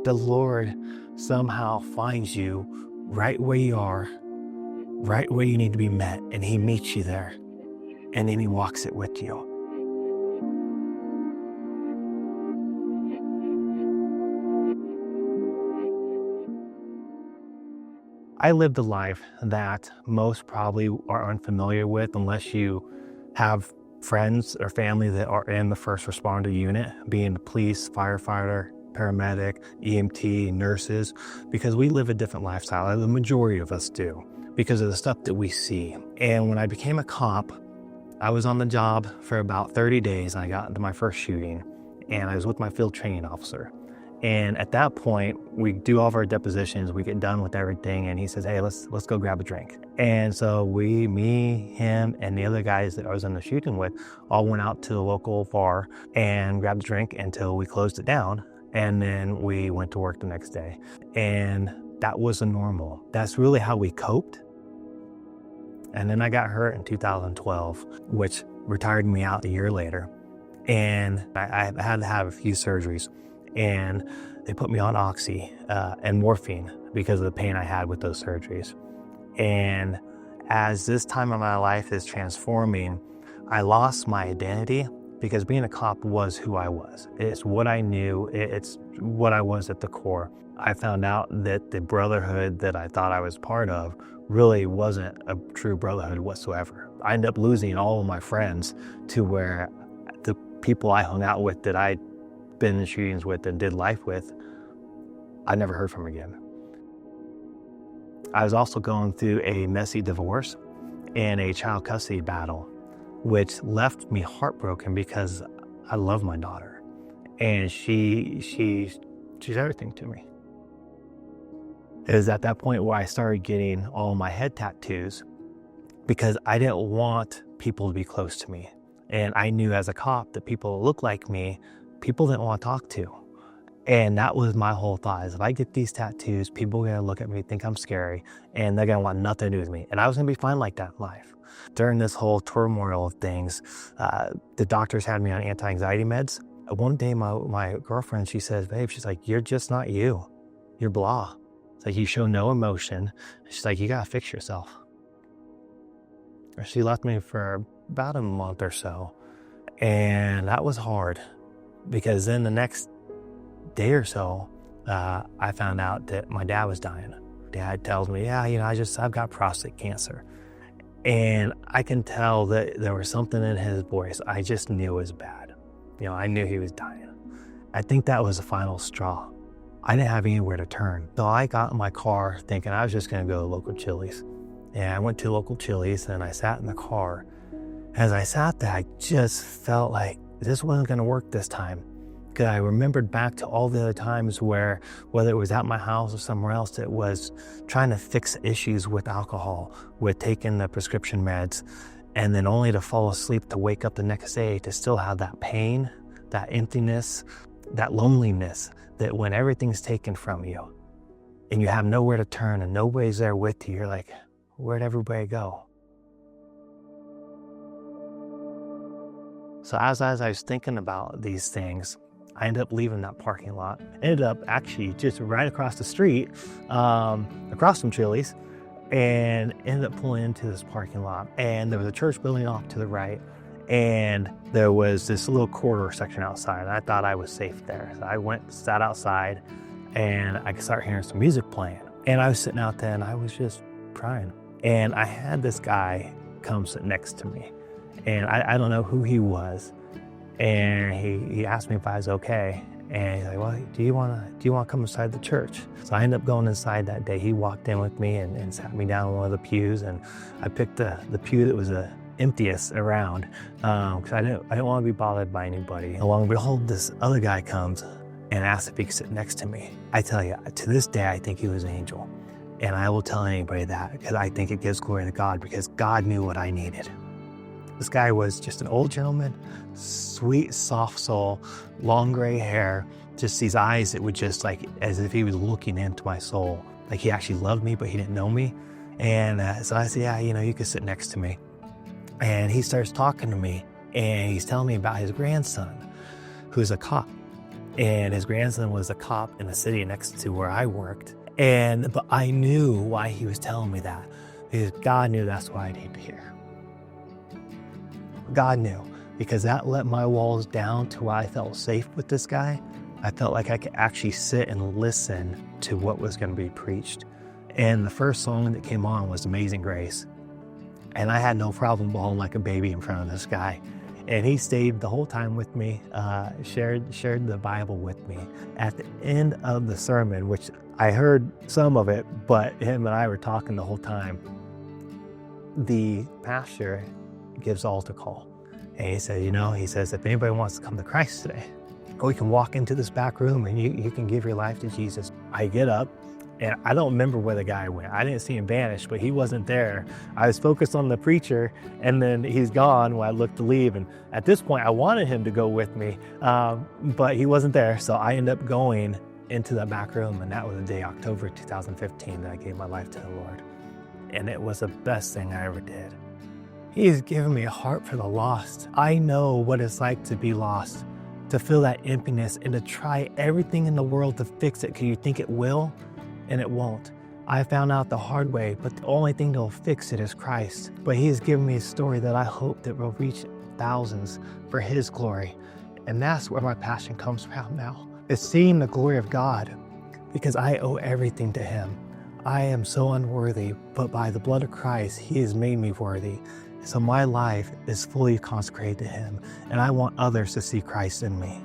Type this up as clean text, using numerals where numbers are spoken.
the Lord somehow finds you right where you are, right where you need to be met, and he meets you there, and then he walks it with you. I lived a life that most probably are unfamiliar with unless you have friends or family that are in the first responder unit, being the police, firefighter, paramedic, EMT, nurses, because we live a different lifestyle. The majority of us do because of the stuff that we see. And when I became a cop, I was on the job for about 30 days. And I got into my first shooting, and I was with my field training officer. And at that point, we do all of our depositions, we get done with everything, and he says, hey, let's go grab a drink. And so me, him, and the other guys that I was in the shooting with all went out to the local bar and grabbed a drink until we closed it down. And then we went to work the next day. And that was the normal. That's really how we coped. And then I got hurt in 2012, which retired me out a year later. And I had to have a few surgeries. And they put me on oxy and morphine because of the pain I had with those surgeries. And as this time of my life is transforming, I lost my identity because being a cop was who I was. It's what I knew. It's what I was at the core. I found out that the brotherhood that I thought I was part of really wasn't a true brotherhood whatsoever. I ended up losing all of my friends to where the people I hung out with that I'd been in shootings with and did life with, I never heard from again. I was also going through a messy divorce and a child custody battle, which left me heartbroken because I love my daughter, and she's everything to me. It was at that point where I started getting all my head tattoos because I didn't want people to be close to me, and I knew as a cop that people that look like me, people didn't want to talk to. And that was my whole thought, is if I get these tattoos, people are going to look at me, think I'm scary, and they're going to want nothing to do with me. And I was going to be fine like that in life. During this whole turmoil of things, the doctors had me on anti-anxiety meds. One day, my girlfriend, she says, babe, she's like, you're just not you. You're blah. It's like, you show no emotion. She's like, you got to fix yourself. She left me for about a month or so. And that was hard. Because then the next day or so, I found out that my dad was dying. Dad tells me, yeah, I've got prostate cancer. And I can tell that there was something in his voice. I just knew it was bad. I knew he was dying. I think that was the final straw. I didn't have anywhere to turn. So I got in my car thinking I was just going to go to local Chili's. And I went to local Chili's and I sat in the car. As I sat there, I just felt like this wasn't going to work this time. Because I remembered back to all the other times where, whether it was at my house or somewhere else, it was trying to fix issues with alcohol, with taking the prescription meds, and then only to fall asleep to wake up the next day to still have that pain, that emptiness, that loneliness, that when everything's taken from you and you have nowhere to turn and nobody's there with you, you're like, where'd everybody go? So as I was thinking about these things, I ended up leaving that parking lot. Ended up actually just right across the street, across from Chili's, and ended up pulling into this parking lot. And there was a church building off to the right, and there was this little corridor section outside. And I thought I was safe there. So I went, sat outside, and I could start hearing some music playing. And I was sitting out there, and I was just crying. And I had this guy come sit next to me. And I don't know who he was. And he asked me if I was okay. And he's like, well, do you want to come inside the church? So I ended up going inside that day. He walked in with me and sat me down in one of the pews. And I picked the pew that was the emptiest around because I didn't want to be bothered by anybody. And lo and behold, this other guy comes and asks if he could sit next to me. I tell you, to this day, I think he was an angel. And I will tell anybody that because I think it gives glory to God because God knew what I needed. This guy was just an old gentleman, sweet, soft soul, long gray hair, just these eyes that would just like, as if he was looking into my soul. Like he actually loved me, but he didn't know me. And so I said, yeah, you could sit next to me. And he starts talking to me and he's telling me about his grandson, who's a cop. and his grandson was a cop in the city next to where I worked. But I knew why he was telling me that, because God knew that's what I needed to hear. God knew, because that let my walls down to where I felt safe with this guy. I felt like I could actually sit and listen to what was going to be preached. And the first song that came on was Amazing Grace. And I had no problem bawling like a baby in front of this guy. And he stayed the whole time with me, shared the Bible with me. At the end of the sermon, which I heard some of it, but him and I were talking the whole time, the pastor gives altar call. And he said, he says, if anybody wants to come to Christ today, or you can walk into this back room and you can give your life to Jesus. I get up, and I don't remember where the guy went. I didn't see him vanish, but he wasn't there. I was focused on the preacher, and then he's gone when I looked to leave. And at this point, I wanted him to go with me, but he wasn't there. So I ended up going into the back room, and that was the day, October 2015, that I gave my life to the Lord. And it was the best thing I ever did. He's given me a heart for the lost. I know what it's like to be lost, to feel that emptiness, and to try everything in the world to fix it because you think it will, and it won't. I found out the hard way, but the only thing that will fix it is Christ. But he has given me a story that I hope that will reach thousands for his glory. And that's where my passion comes from now. It's seeing the glory of God, because I owe everything to him. I am so unworthy, but by the blood of Christ, he has made me worthy. So my life is fully consecrated to him, and I want others to see Christ in me.